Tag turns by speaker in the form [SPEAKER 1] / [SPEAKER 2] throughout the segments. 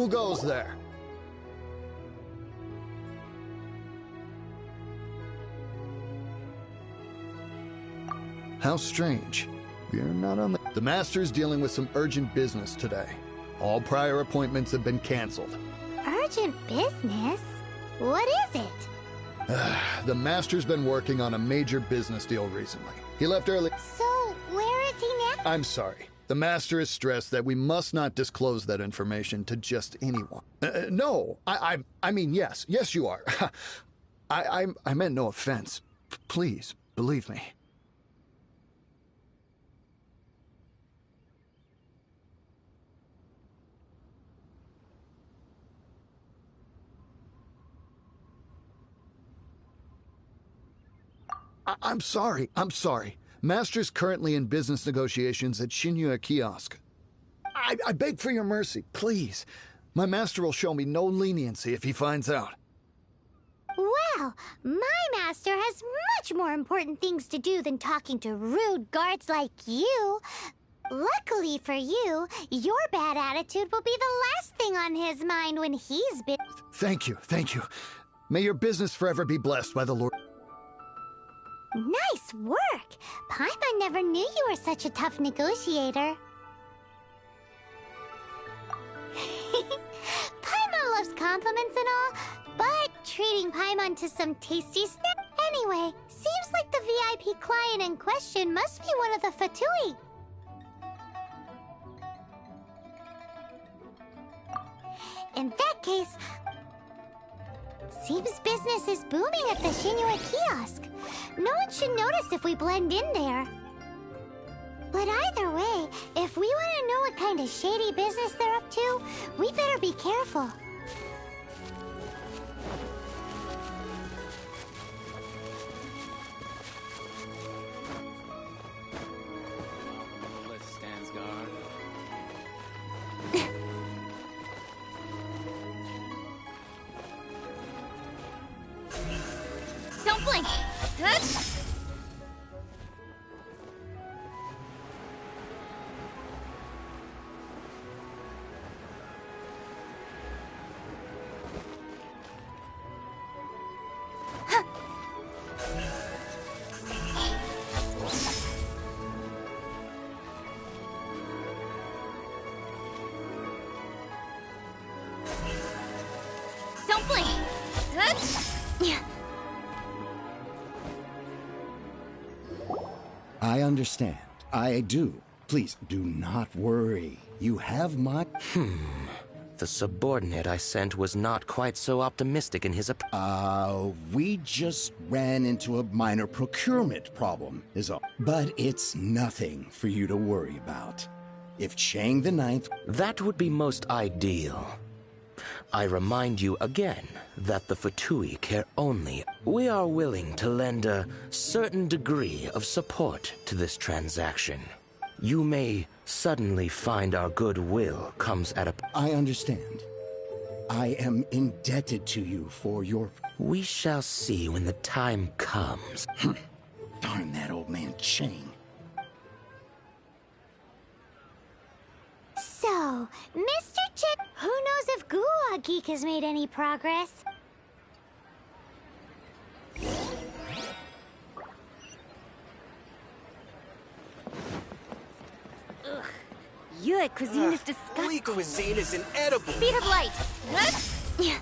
[SPEAKER 1] Who goes there? How strange. You're not on the... The Master's dealing with some urgent business today. All prior appointments have been canceled.
[SPEAKER 2] Urgent business? What is it?
[SPEAKER 1] The Master's been working on a major business deal recently. He left early...
[SPEAKER 2] So, where is he now?
[SPEAKER 1] I'm sorry. The Master is stressed that we must not disclose that information to just anyone. No, I mean, yes. Yes, you are. I meant no offense. Please, believe me. I'm sorry. Master's currently in business negotiations at Shinya Kiosk. I beg for your mercy, please. My master will show me no leniency if he finds out.
[SPEAKER 2] Well, my master has much more important things to do than talking to rude guards like you. Luckily for you, your bad attitude will be the last thing on his mind when he's been...
[SPEAKER 1] Thank you. May your business forever be blessed by the Lord.
[SPEAKER 2] Nice work! Paimon never knew you were such a tough negotiator. Paimon loves compliments and all, but treating Paimon to some tasty snack... Anyway, seems like the VIP client in question must be one of the Fatui. In that case... Seems business is booming at the Shinua Kiosk. No one should notice if we blend in there. But either way, if we want to know what kind of shady business they're up to, we better be careful.
[SPEAKER 3] Stands guard.
[SPEAKER 2] Don't blink! Huh? Don't blink! Huh?
[SPEAKER 4] I understand. I do. Please, do not worry. You have my...
[SPEAKER 5] The subordinate I sent was not quite so optimistic in his
[SPEAKER 4] We just ran into a minor procurement problem, is all. But it's nothing for you to worry about. If Chang the Ninth...
[SPEAKER 5] That would be most ideal. I remind you again that the Fatui care only. We are willing to lend a certain degree of support to this transaction. You may suddenly find our goodwill comes at a...
[SPEAKER 4] I understand. I am indebted to you for your...
[SPEAKER 5] We shall see when the time comes.
[SPEAKER 4] Darn that old man Chang.
[SPEAKER 2] So, Mr. Chip, who knows if Gua Geek has made any progress? Ugh. Your cuisine is disgusting.
[SPEAKER 3] Holy cuisine is inedible.
[SPEAKER 2] Speed of light. Huh? Yeah.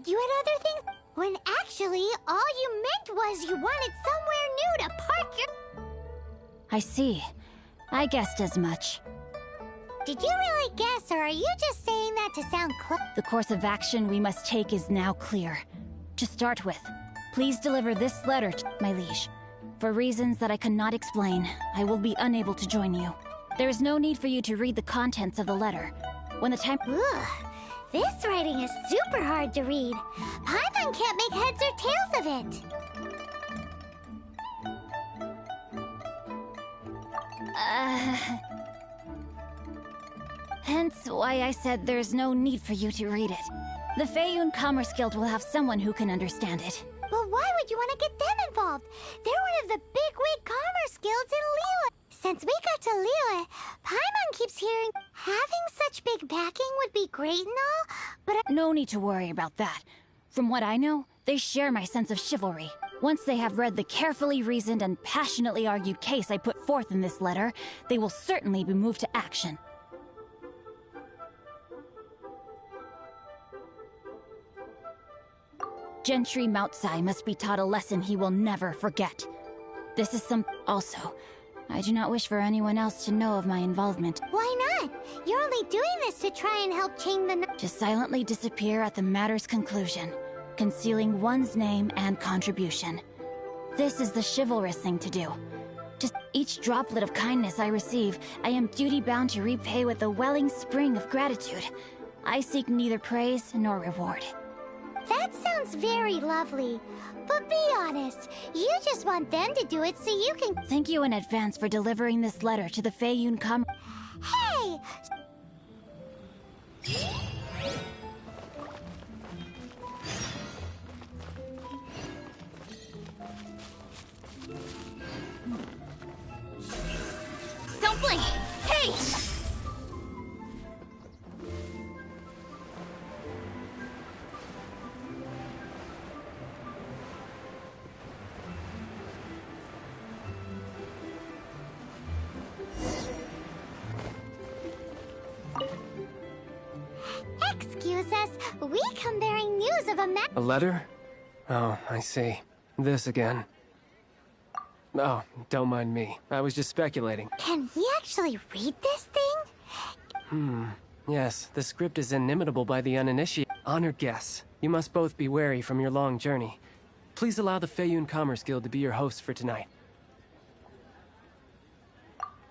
[SPEAKER 2] You had other things, when actually all you meant was you wanted somewhere new to park your...
[SPEAKER 6] I see. I guessed as much.
[SPEAKER 2] Did you really guess, or are you just saying that to sound
[SPEAKER 6] The course of action we must take is now clear. To start with, please deliver this letter to my liege. For reasons that I cannot explain, I will be unable to join you. There is no need for you to read the contents of the letter. When the time—
[SPEAKER 2] Ugh, this writing is super hard to read. Paimon can't make heads or tails of it.
[SPEAKER 6] Hence why I said there's no need for you to read it. The Feiyun Commerce Guild will have someone who can understand it.
[SPEAKER 2] But why would you want to get them involved? They're one of the bigwig commerce guilds in Liyue. Since we got to Liyue, Paimon keeps hearing having such big backing would be great and all, but
[SPEAKER 6] No need to worry about that. From what I know, they share my sense of chivalry. Once they have read the carefully reasoned and passionately argued case I put forth in this letter, they will certainly be moved to action. Gentry Moutsai must be taught a lesson he will never forget. This is Also, I do not wish for anyone else to know of my involvement.
[SPEAKER 2] why not? You're only doing this to try and help change the...
[SPEAKER 6] To silently disappear at the matter's conclusion, concealing one's name and contribution. This is the chivalrous thing to do. Just each droplet of kindness I receive, I am duty-bound to repay with a welling spring of gratitude. I seek neither praise nor reward.
[SPEAKER 2] That sounds very lovely. But be honest, you just want them to do it so you can...
[SPEAKER 6] Thank you in advance for delivering this letter to the Feiyun
[SPEAKER 2] Hey!
[SPEAKER 6] Don't blink! Hey!
[SPEAKER 2] Excuse us, we come bearing news of a
[SPEAKER 3] A letter? Oh, I see. This again. Oh, don't mind me. I was just speculating.
[SPEAKER 2] Can we actually read this thing?
[SPEAKER 3] Yes, the script is inimitable by the uninitiated. Honored guests, you must both be wary from your long journey. Please allow the Feiyun Commerce Guild to be your host for tonight.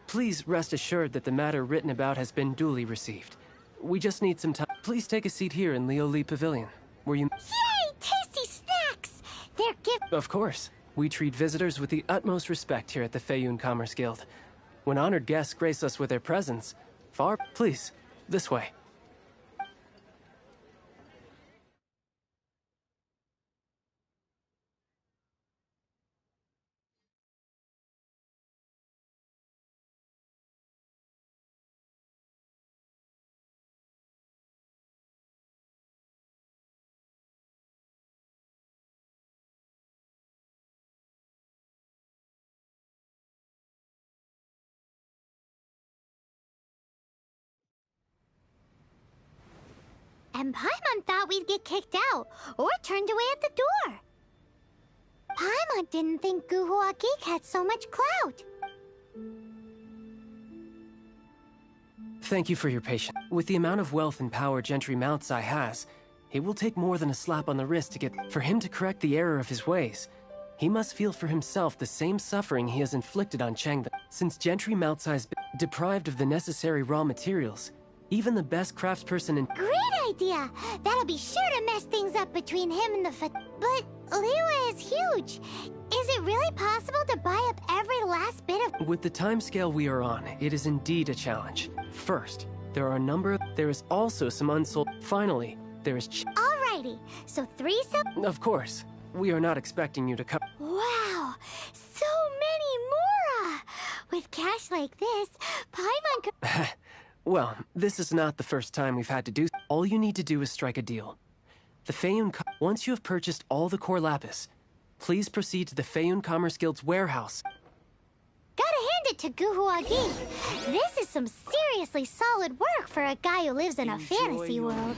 [SPEAKER 3] Please rest assured that the matter written about has been duly received. We just need some time. Please take a seat here in Lioli Pavilion, where you...
[SPEAKER 2] Yay! Tasty snacks! They're
[SPEAKER 3] Of course. We treat visitors with the utmost respect here at the Feiyun Commerce Guild. When honored guests grace us with their presence, please, this way.
[SPEAKER 2] And Paimon thought we'd get kicked out, or turned away at the door. Paimon didn't think Guhua Geek had so much clout.
[SPEAKER 3] Thank you for your patience. With the amount of wealth and power Gentry Moutsai has, it will take more than a slap on the wrist to get... For him to correct the error of his ways, he must feel for himself the same suffering he has inflicted on Chengda. Since Gentry Moutsai's been deprived of the necessary raw materials, even the best craftsperson in...
[SPEAKER 2] Great idea! That'll be sure to mess things up between him and the But Liyue is huge. Is it really possible to buy up every last bit of...
[SPEAKER 3] With the timescale we are on, it is indeed a challenge. First, there are a number of... There is also some unsold... Finally, there is...
[SPEAKER 2] Alrighty, so 3 sub...
[SPEAKER 3] Of course, we are not expecting you to come...
[SPEAKER 2] Wow! So many more! With cash like this, Paimon could...
[SPEAKER 3] Well, this is not the first time we've had to do... All you need to do is strike a deal. The Feiyun... Once you have purchased all the core lapis, please proceed to the Feiyun Commerce Guild's warehouse.
[SPEAKER 2] Gotta hand it to Guhua Geek. This is some seriously solid work for a guy who lives in a fantasy world.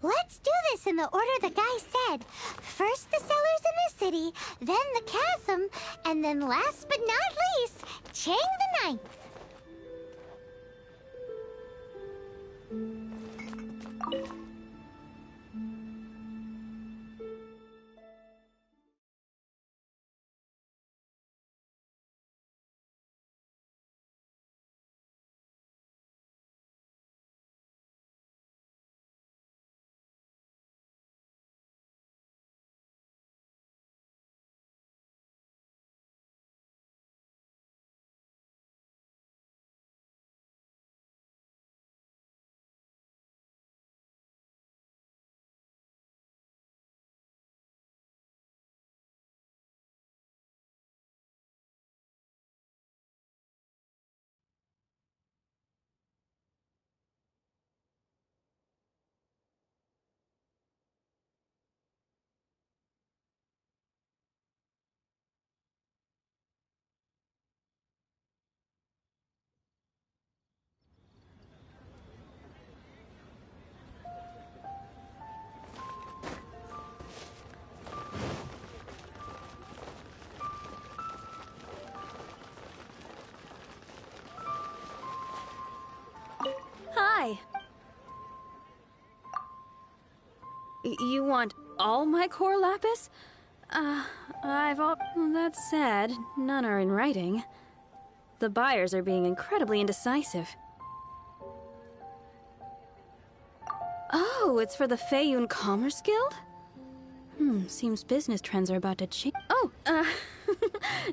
[SPEAKER 2] Let's do this in the order the guy said. First the cellars in the city, then the chasm, and then last but not least, Chang the Ninth.
[SPEAKER 7] Hi. You want all my core lapis? That's sad. None are in writing. The buyers are being incredibly indecisive. Oh, it's for the Feiyun Commerce Guild? Seems business trends are about to change. Oh,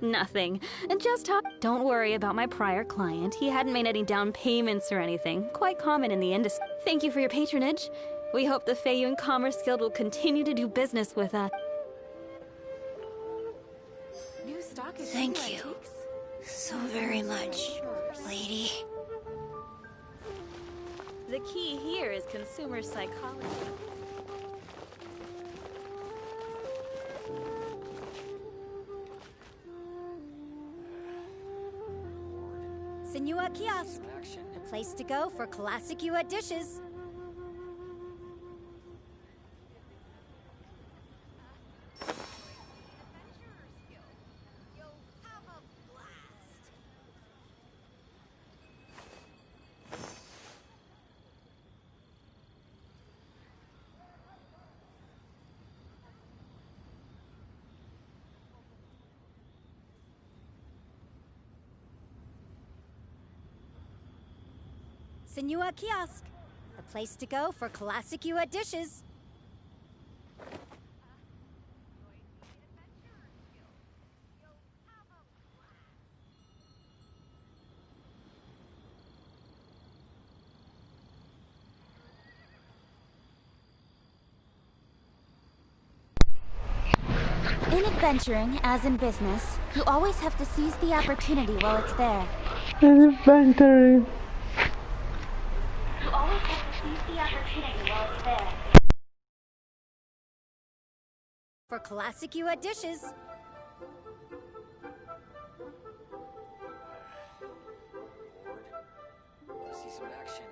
[SPEAKER 7] nothing. Just talk. Don't worry about my prior client. He hadn't made any down payments or anything. Quite common in the industry. Thank you for your patronage. We hope the Feiyun Commerce Guild will continue to do business with us.
[SPEAKER 6] Thank you so very much, lady.
[SPEAKER 7] The key here is consumer psychology.
[SPEAKER 8] Senua Kiosk, a place to go for classic Yua dishes. Senua Kiosk, a place to go for classic Yua dishes.
[SPEAKER 6] In adventuring, as in business, you always have to seize the opportunity while it's there.
[SPEAKER 9] Inventory.
[SPEAKER 6] You always have to seize the opportunity while it's there.
[SPEAKER 8] For classic Yua dishes.
[SPEAKER 3] Wanna see some action?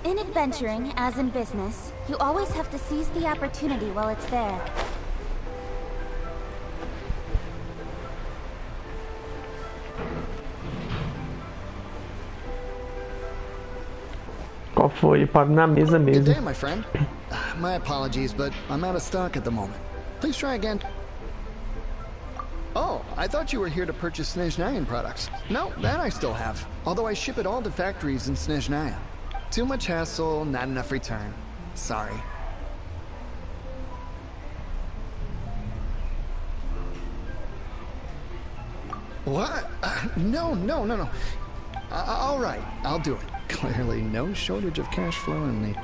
[SPEAKER 6] In adventuring, as in business, you always have to seize the opportunity while it's there.
[SPEAKER 9] Qual foi? Paro na mesa
[SPEAKER 1] Good
[SPEAKER 9] mesmo.
[SPEAKER 1] day, my friend. My apologies, but I'm out of stock at the moment. Please try again. Oh, I thought you were here to purchase Snezhnayan products. No, that I still have. Although I ship it all to factories in Snezhnaya. Too much hassle, not enough return. Sorry. What? No. All right, I'll do it. Clearly no shortage of cash flow in the...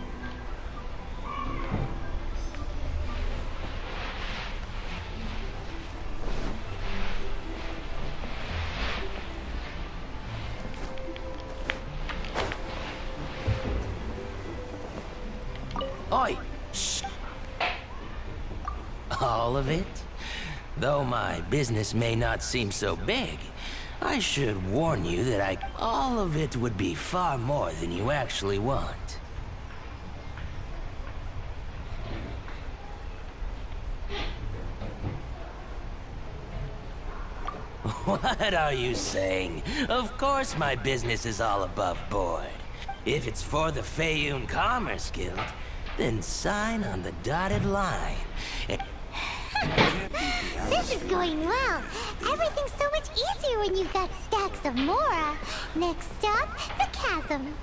[SPEAKER 5] Oi! Shh! All of it? Though my business may not seem so big, I should warn you that all of it would be far more than you actually want. What are you saying? Of course my business is all above board. If it's for the Feiyun Commerce Guild, then sign on the dotted line.
[SPEAKER 2] This is going well. Everything's so much easier when you've got stacks of Mora. Next stop, the chasm.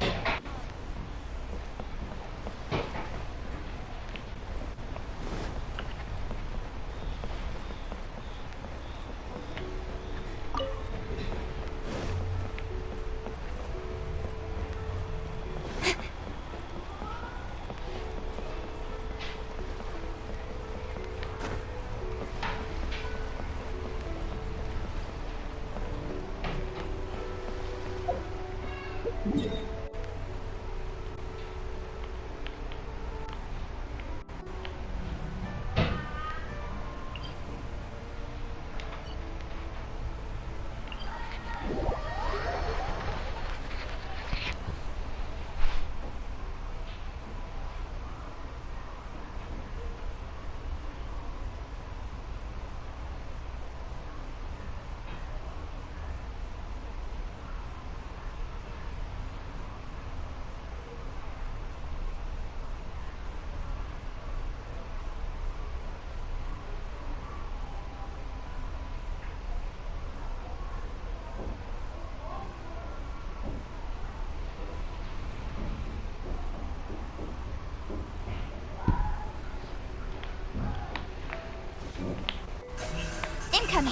[SPEAKER 6] me.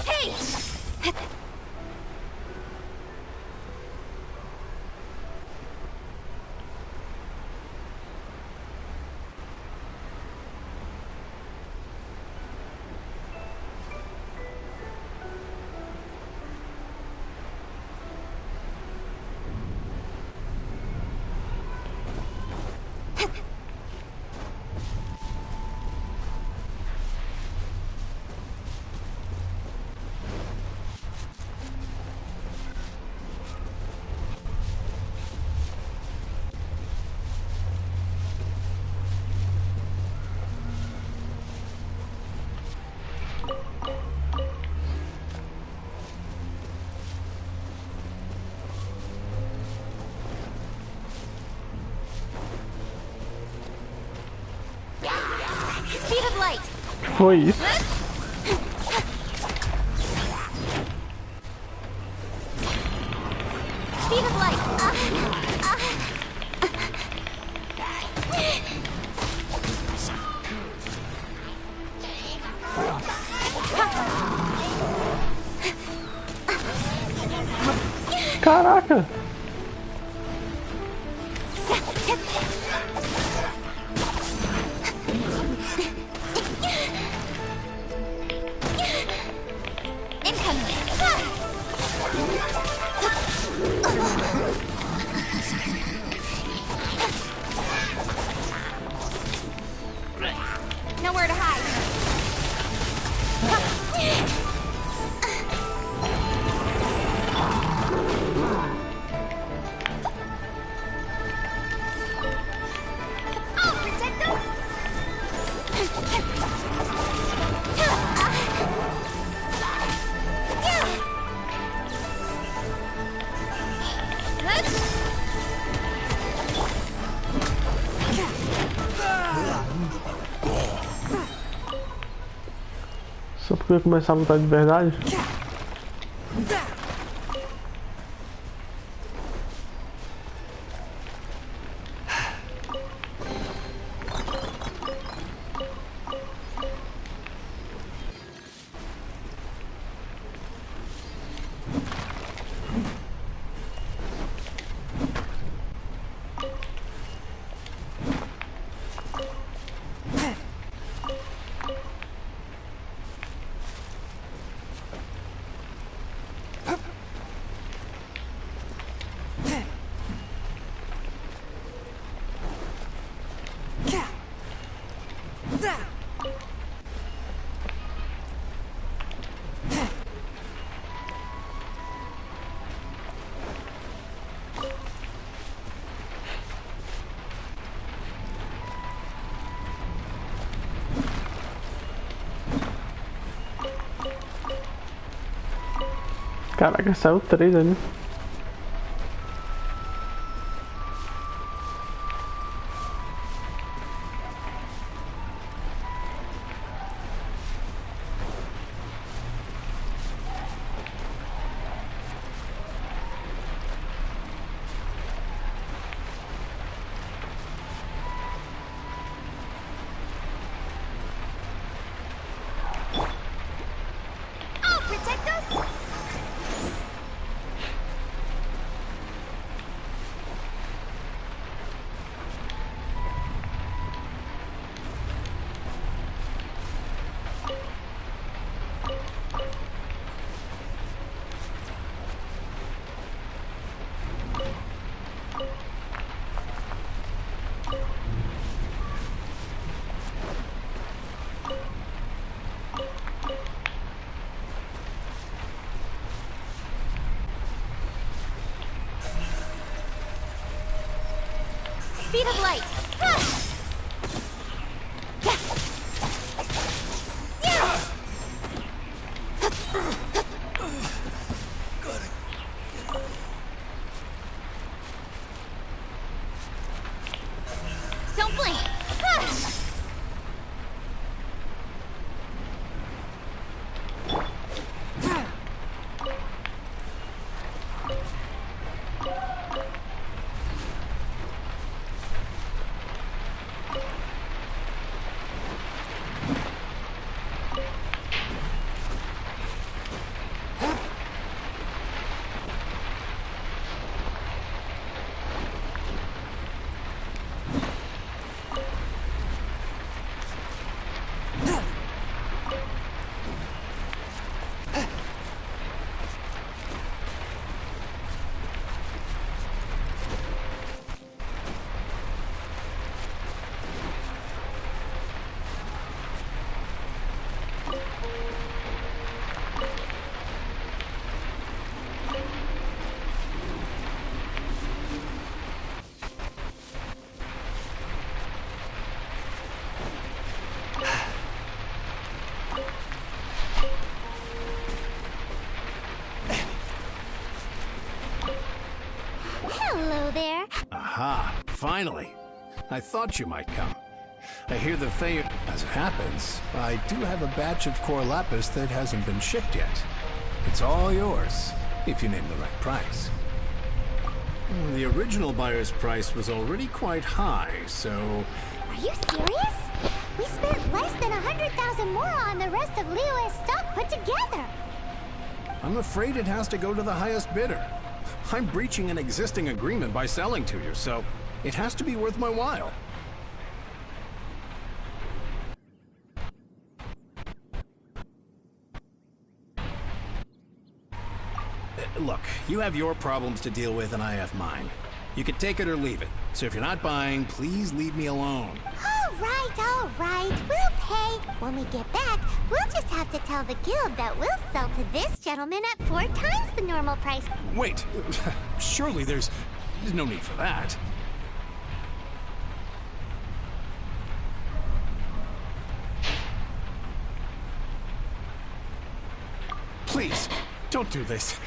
[SPEAKER 6] Hey! Speed of light.
[SPEAKER 9] Foi isso.
[SPEAKER 6] Speed of light.
[SPEAKER 9] Caraca.
[SPEAKER 6] Nowhere to hide. I'll protect us.
[SPEAKER 9] Só porque eu ia começar a lutar de verdade. Caraca, saiu 3 ali.
[SPEAKER 6] I'll protect us. Speed of light. Don't blink.
[SPEAKER 10] Finally. I thought you might come. I hear the Fey... As it happens, I do have a batch of core lapis that hasn't been shipped yet. It's all yours, if you name the right price. The original buyer's price was already quite high, so...
[SPEAKER 2] Are you serious? We spent less than 100,000 more on the rest of Liyue's stock put together.
[SPEAKER 10] I'm afraid it has to go to the highest bidder. I'm breaching an existing agreement by selling to you, so it has to be worth my while. Look, you have your problems to deal with and I have mine. You can take it or leave it. So if you're not buying, please leave me alone.
[SPEAKER 2] All right. We'll pay. When we get back, we'll just have to tell the guild that we'll sell to this gentleman at 4 times the normal price.
[SPEAKER 10] Wait, surely there's no need for that. Please, don't do this.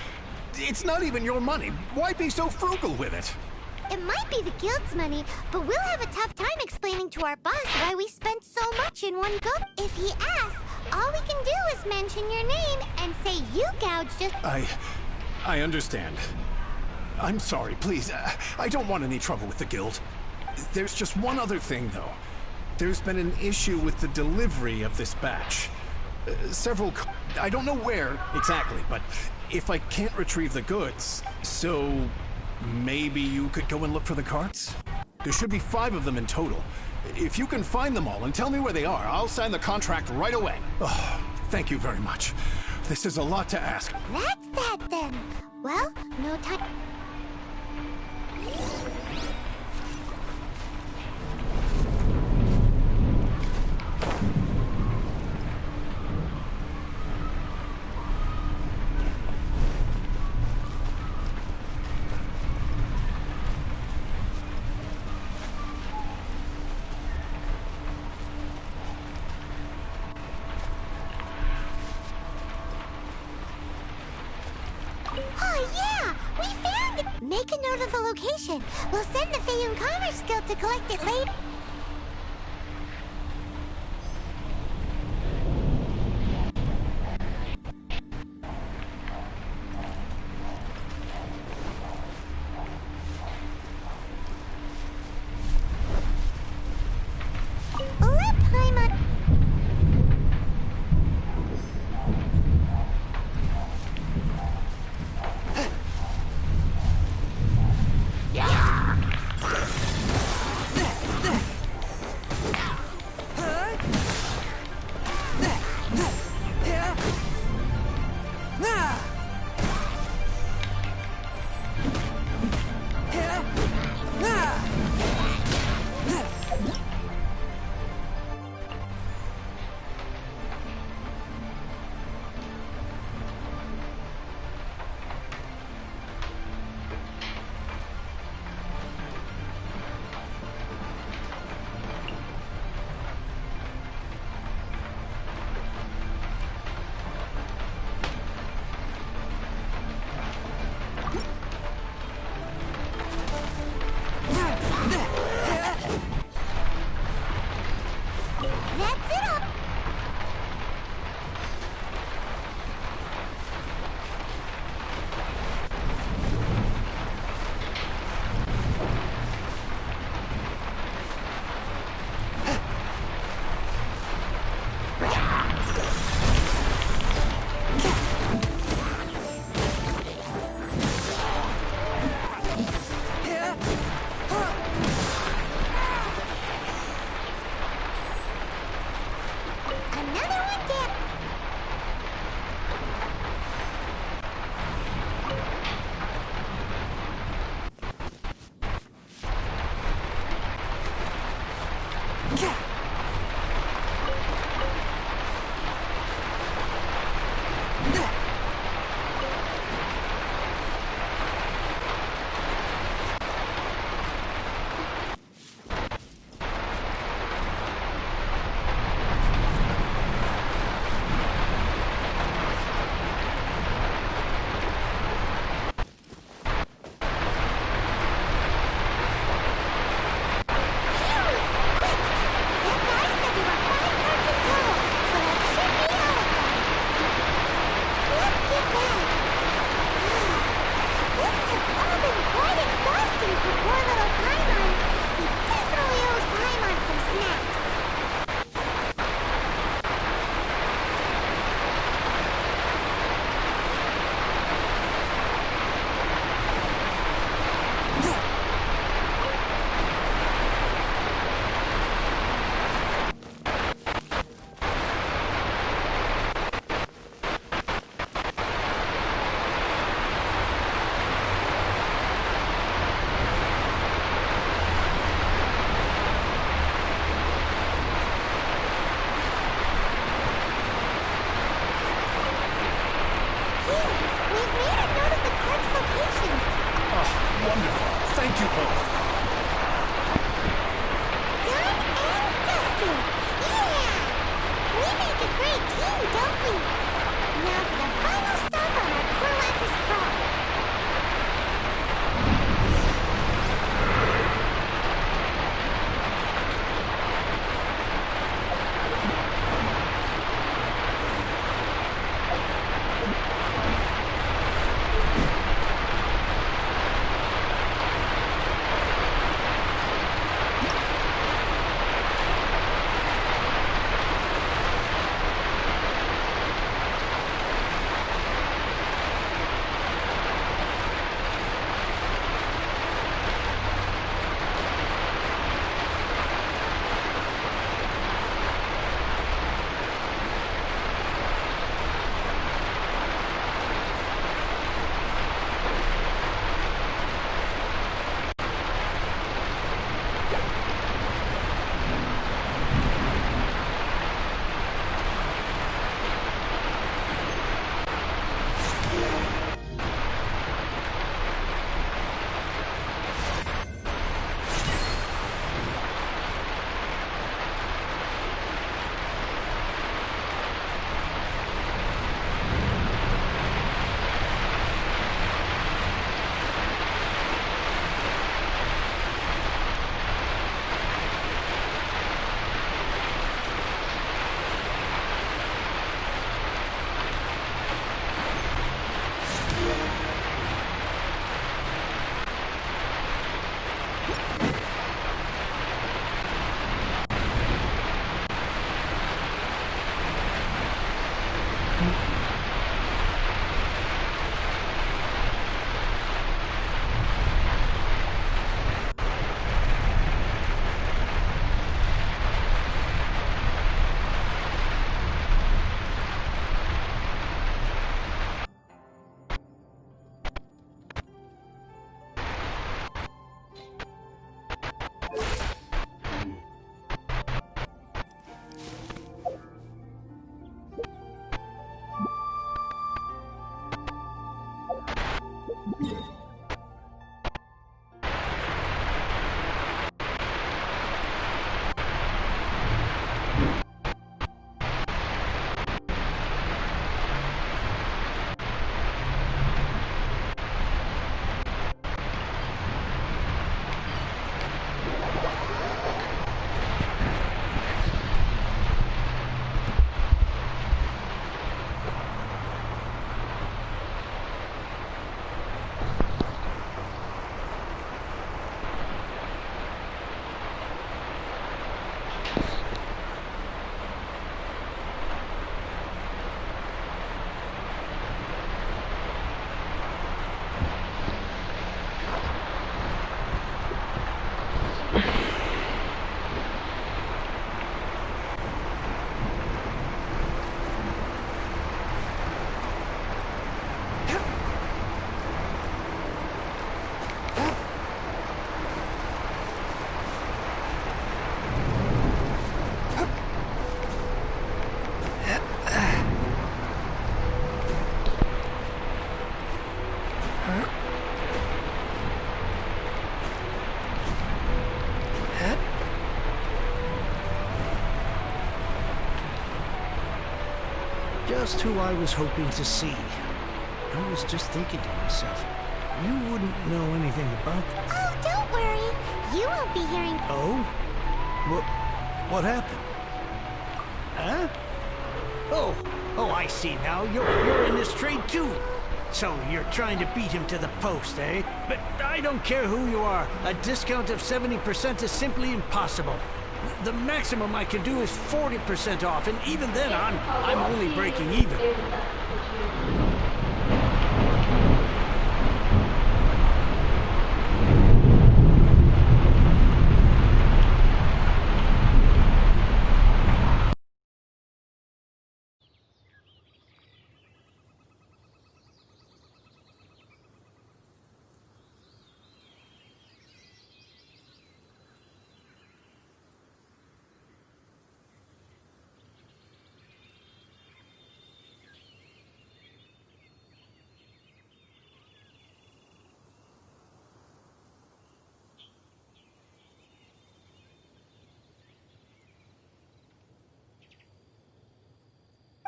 [SPEAKER 10] It's not even your money. Why be so frugal with it?
[SPEAKER 2] It might be the guild's money, but we'll have a tough time explaining to our boss why we spent so much in one go. If he asks, all we can do is mention your name and say you gouged us.
[SPEAKER 10] I understand. I'm sorry, please. I don't want any trouble with the guild. There's just one other thing, though. There's been an issue with the delivery of this batch. I don't know where exactly, but if I can't retrieve the goods, so maybe you could go and look for the carts? There should be 5 of them in total. If you can find them all and tell me where they are, I'll sign the contract right away. Oh, thank you very much. This is a lot to ask.
[SPEAKER 2] That's that then. Well, no time. Oh, yeah! We found it! Make a note of the location. We'll send the Feyun Commerce Guild to collect it later. Let Paimon...
[SPEAKER 11] Just who I was hoping to see. I was just thinking to myself, you wouldn't know anything about them.
[SPEAKER 2] Oh, don't worry. You won't be hearing...
[SPEAKER 11] Oh? What happened? Huh? Oh, I see now. You're in this trade too. So you're trying to beat him to the post, eh? But I don't care who you are. A discount of 70% is simply impossible. The maximum I can do is 40% off, and even then I'm only breaking even.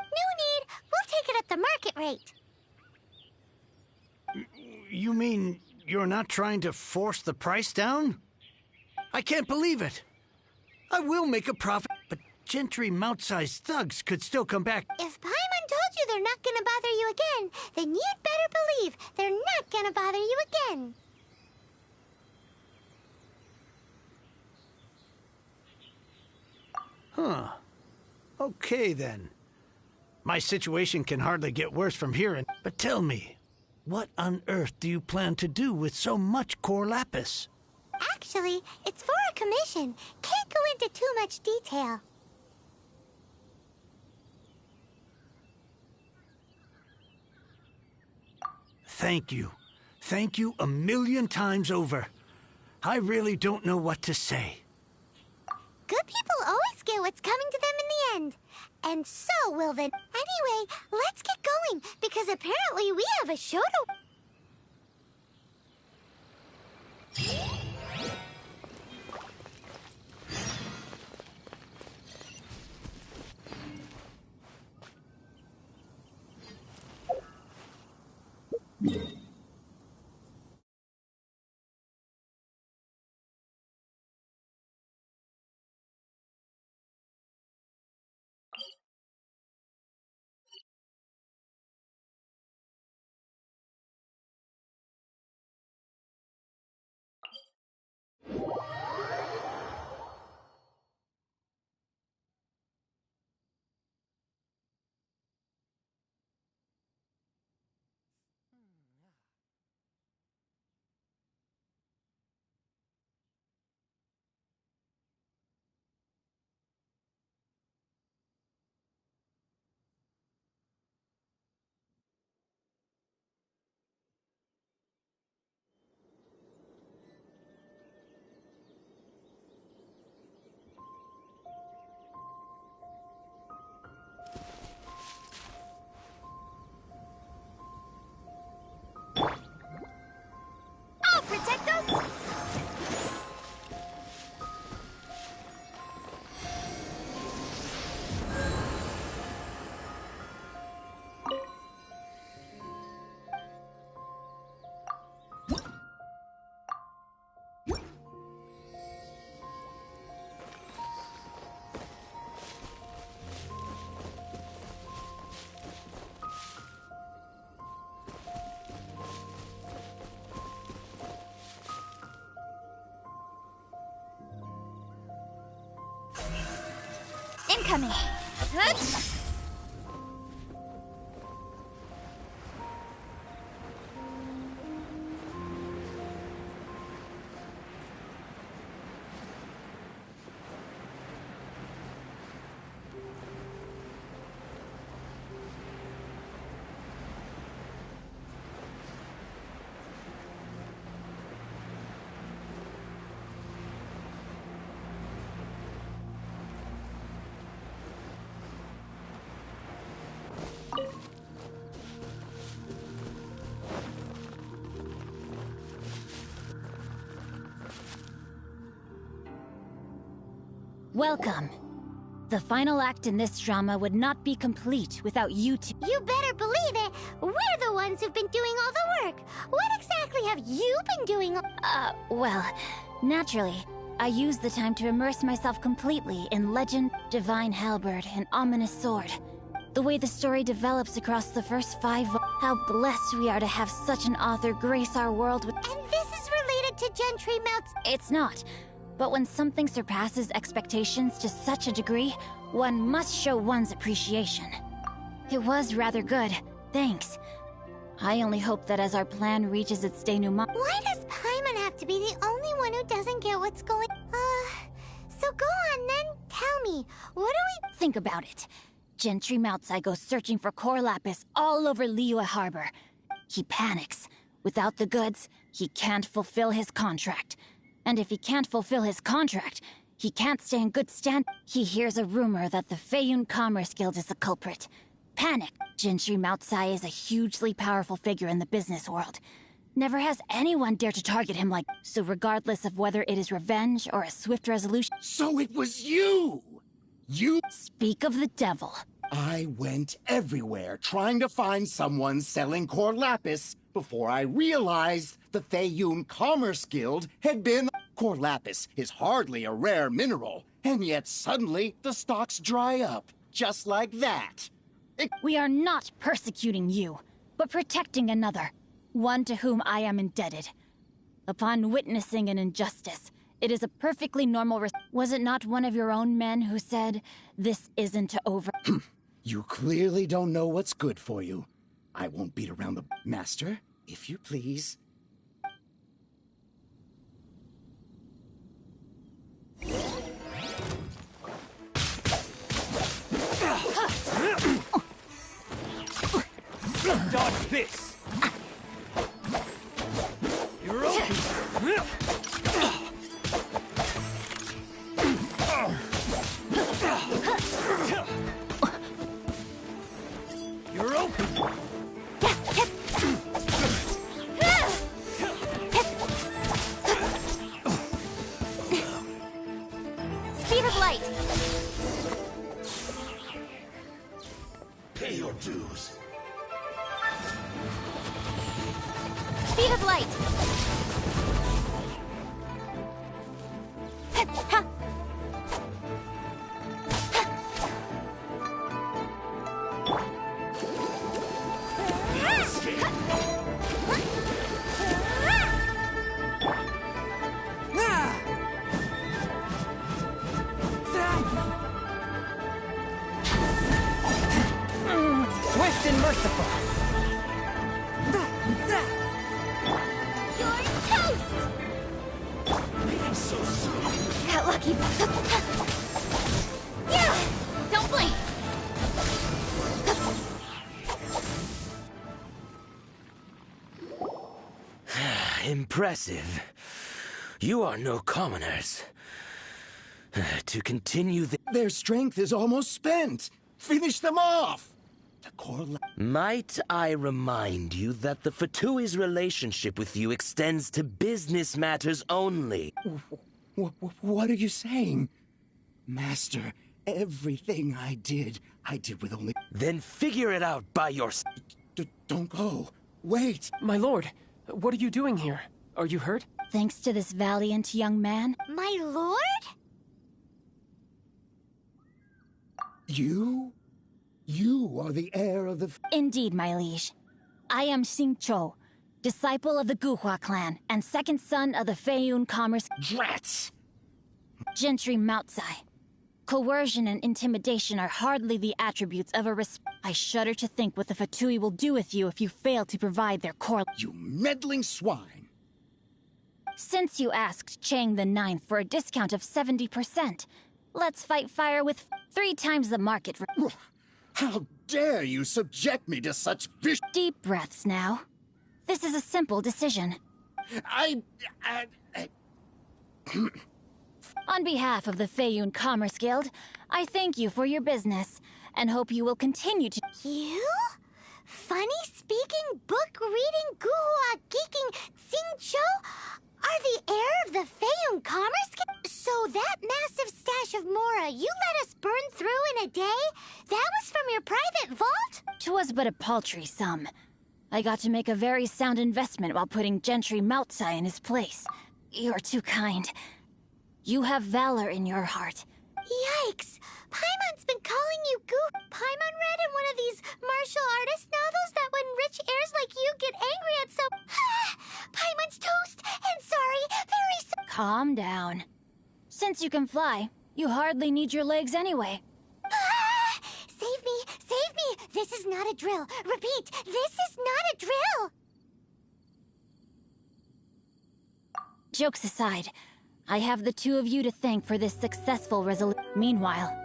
[SPEAKER 2] No need. We'll take it at the market rate.
[SPEAKER 11] You mean you're not trying to force the price down? I can't believe it. I will make a profit, but gentry mount-sized thugs could still come back.
[SPEAKER 2] If Paimon told you they're not gonna bother you again, then you'd better believe they're not gonna bother you again.
[SPEAKER 11] Huh. Okay, then. My situation can hardly get worse from here, but tell me, what on earth do you plan to do with so much core lapis?
[SPEAKER 2] Actually, it's for a commission. Can't go into too much detail.
[SPEAKER 11] Thank you. Thank you a million times over. I really don't know what to say.
[SPEAKER 2] Good people always get what's coming to them in the end. And so will the... Anyway, let's get going, because apparently we have a show to... I'll protect us! Incoming.
[SPEAKER 6] Welcome. The final act in this drama would not be complete without you two.
[SPEAKER 2] You better believe it. We're the ones who've been doing all the work. What exactly have you been doing?
[SPEAKER 6] Well, naturally, I used the time to immerse myself completely in legend, divine halberd, and ominous sword. The way the story develops across the first 5 how blessed we are to have such an author grace our world with.
[SPEAKER 2] And this is related to Gentry Mount's.
[SPEAKER 6] It's not. But when something surpasses expectations to such a degree, one must show one's appreciation. It was rather good, thanks. I only hope that as our plan reaches its denouement...
[SPEAKER 2] Why does Paimon have to be the only one who doesn't get what's going... So go on then, tell me, what do we...
[SPEAKER 6] Think about it. Gentry Moutsai goes searching for core lapis all over Liyue Harbor. He panics. Without the goods, he can't fulfill his contract. And if he can't fulfill his contract, he can't stay in good stand. He hears a rumor that the Feiyun Commerce Guild is the culprit. Panic. Gentry Moutsai is a hugely powerful figure in the business world. Never has anyone dared to target him like... So regardless of whether it is revenge or a swift resolution...
[SPEAKER 4] So it was you! You...
[SPEAKER 6] Speak of the devil.
[SPEAKER 4] I went everywhere trying to find someone selling core lapis before I realized the Feiyun Commerce Guild had been... Core lapis is hardly a rare mineral, and yet suddenly the stocks dry up, just like that.
[SPEAKER 6] We are not persecuting you, but protecting another, one to whom I am indebted. Upon witnessing an injustice, it is a perfectly normal... Was it not one of your own men who said, this isn't over?
[SPEAKER 4] You clearly don't know what's good for you. I won't beat around the... Master, if you please.
[SPEAKER 11] Dodge this! You're open! You're open!
[SPEAKER 2] Speed of light!
[SPEAKER 12] Pay your dues.
[SPEAKER 2] Speed of light!
[SPEAKER 3] Swift and merciful.
[SPEAKER 2] You're toast!
[SPEAKER 12] So soon.
[SPEAKER 2] Got lucky. Yeah! Don't blink!
[SPEAKER 5] Impressive. You are no commoners. To continue the...
[SPEAKER 4] Their strength is almost spent. Finish them off! The core
[SPEAKER 5] Might I remind you that the Fatui's relationship with you extends to business matters only?
[SPEAKER 4] What are you saying? Master, everything I did with only...
[SPEAKER 5] Then figure it out by yourself.
[SPEAKER 4] Don't go. Wait.
[SPEAKER 3] My lord, what are you doing here? Are you hurt?
[SPEAKER 6] Thanks to this valiant young man.
[SPEAKER 2] My lord?
[SPEAKER 4] You are the heir of the...
[SPEAKER 6] Indeed, my liege. I am Xingqiu, disciple of the Guhua clan, and second son of the Feiyun Commerce...
[SPEAKER 4] Drats!
[SPEAKER 6] Gentry Moutsai. Coercion and intimidation are hardly the attributes of a I shudder to think what the Fatui will do with you if you fail to provide their core...
[SPEAKER 4] You meddling swine!
[SPEAKER 6] Since you asked Chang the Ninth for a discount of 70%, let's fight fire with 3 times the market...
[SPEAKER 4] How dare you subject me to such vish...
[SPEAKER 6] Deep breaths now. This is a simple decision. On behalf of the Feiyun Commerce Guild, I thank you for your business, and hope you will continue to...
[SPEAKER 2] You? Funny-speaking, book-reading, guhua geeking Xingqiu are the heir of the Feiyun Commerce Guild? So that massive stash of Mora you let us burn through in a day? That was from your private vault?
[SPEAKER 6] 'Twas but a paltry sum. I got to make a very sound investment while putting Gentry Maltsai in his place. You're too kind. You have valor in your heart.
[SPEAKER 2] Yikes! Paimon's been calling you Goo. Paimon read in one of these martial artist novels that when rich heirs like you get angry at Paimon's toast and sorry,
[SPEAKER 6] Calm down. Since you can fly, you hardly need your legs anyway.
[SPEAKER 2] Save me! Save me! This is not a drill. Repeat, this is not a drill!
[SPEAKER 6] Jokes aside, I have the two of you to thank for this successful resolution. Meanwhile,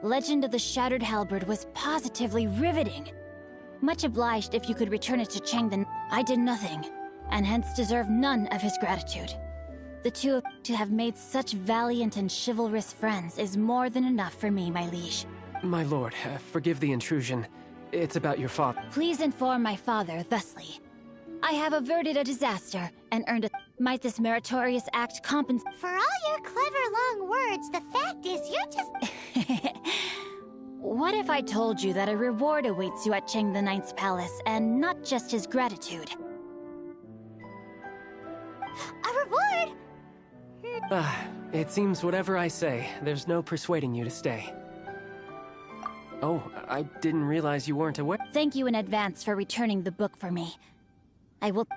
[SPEAKER 6] Legend of the Shattered Halberd was positively riveting. Much obliged if you could return it to Cheng the... I did nothing, and hence deserve none of his gratitude. The two of you to have made such valiant and chivalrous friends is more than enough for me, my liege.
[SPEAKER 3] My lord, forgive the intrusion. It's about your father.
[SPEAKER 6] Please inform my father thusly. I have averted a disaster and earned a... Might this meritorious act compensate...
[SPEAKER 2] For all your clever long words, the fact is you're just...
[SPEAKER 6] What if I told you that a reward awaits you at Cheng the Ninth's palace, and not just his gratitude?
[SPEAKER 2] A reward?
[SPEAKER 3] It seems whatever I say, there's no persuading you to stay. Oh, I didn't realize you weren't aware.
[SPEAKER 6] Thank you in advance for returning the book for me. I will...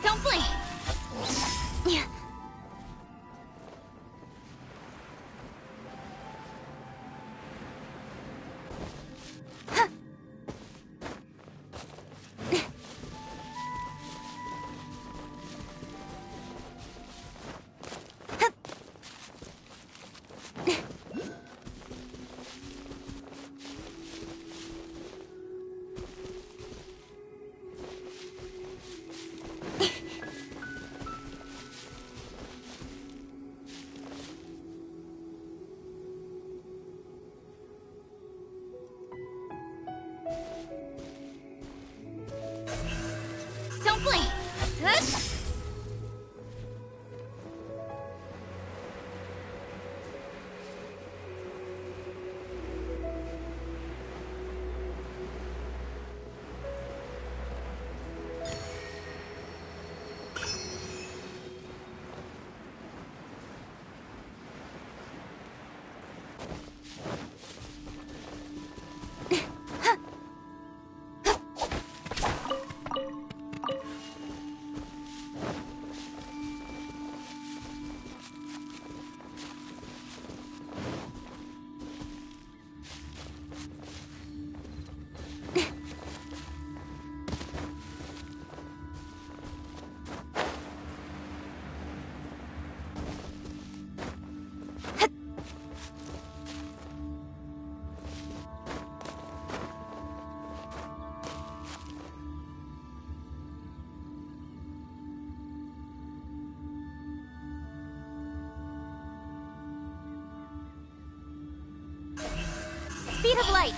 [SPEAKER 2] Don't blink! Don't blink! Speed of light!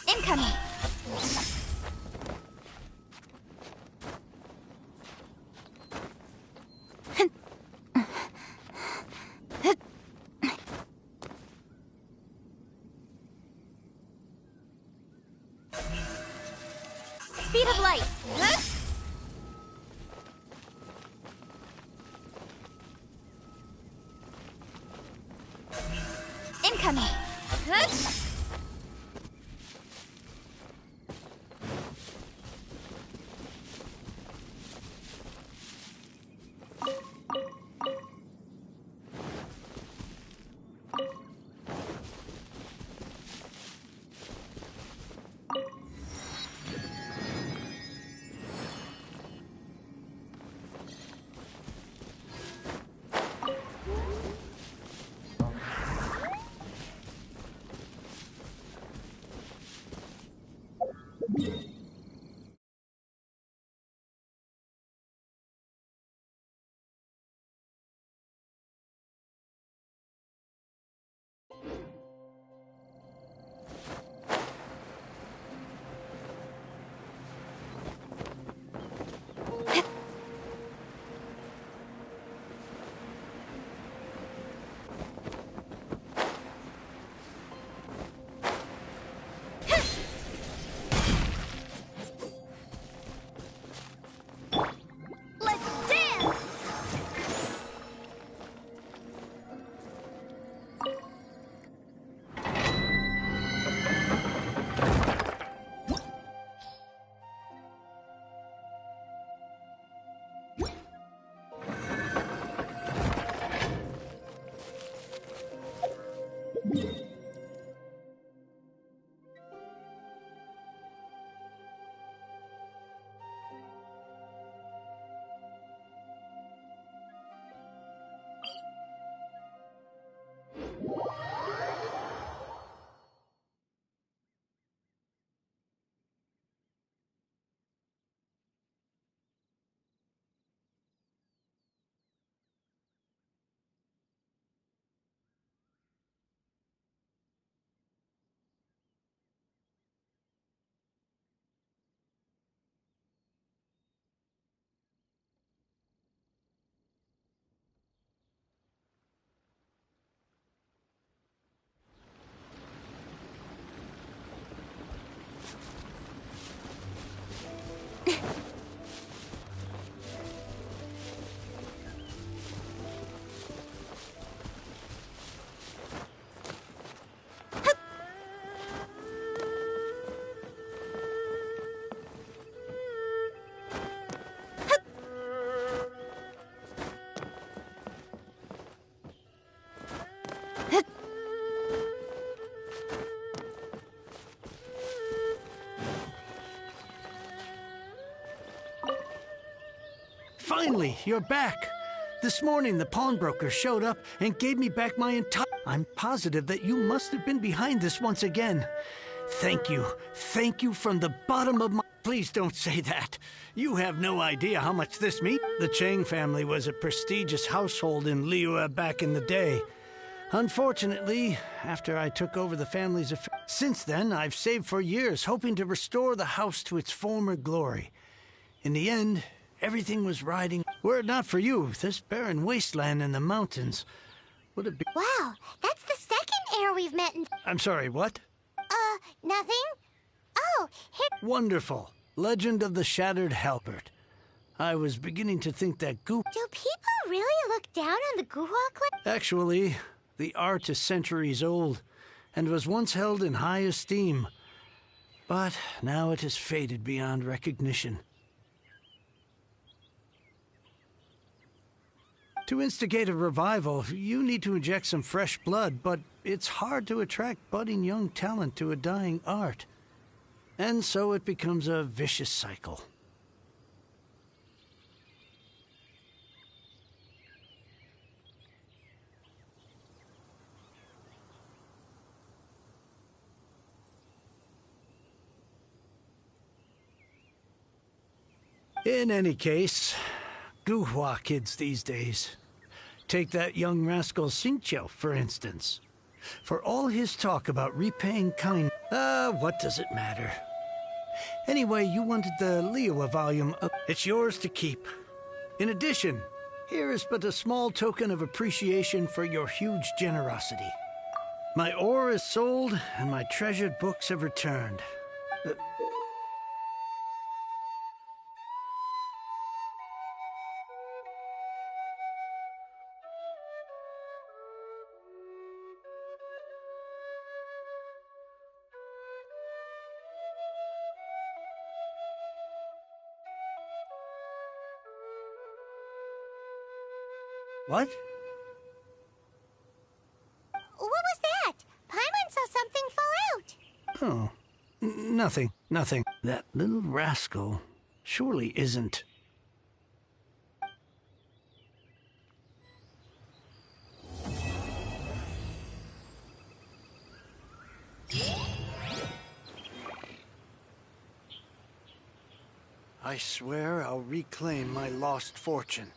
[SPEAKER 2] Incoming! Speed of light! Incoming!
[SPEAKER 11] Finally, you're back. This morning, the pawnbroker showed up and gave me back my entire... I'm positive that you must have been behind this once again. Thank you. Thank you from the bottom of my... Please don't say that. You have no idea how much this means. The Chang family was a prestigious household in Liyue back in the day. Unfortunately, after I took over the family's affairs... Since then, I've saved for years, hoping to restore the house to its former glory. In the end, everything was riding... Were it not for you, this barren wasteland in the mountains would have been...
[SPEAKER 2] Wow, that's the second heir we've met in...
[SPEAKER 11] I'm sorry, what?
[SPEAKER 2] Nothing? Oh, here...
[SPEAKER 11] Wonderful. Legend of the Shattered Halberd. I was beginning to think that
[SPEAKER 2] Do people really look down on the Guhua clan?
[SPEAKER 11] Actually, the art is centuries old, and was once held in high esteem. But now it has faded beyond recognition. To instigate a revival, you need to inject some fresh blood, but it's hard to attract budding young talent to a dying art. And so it becomes a vicious cycle. In any case, Guhua kids these days. Take that young rascal Xingqiu, for instance. For all his talk about repaying kindness, what does it matter? Anyway, you wanted the Liyue volume. It's yours to keep. In addition, here is but a small token of appreciation for your huge generosity. My ore is sold, and my treasured books have returned. What?
[SPEAKER 2] What was that? Paimon saw something fall out.
[SPEAKER 11] Oh, nothing. That little rascal surely isn't. I swear I'll reclaim my lost fortune.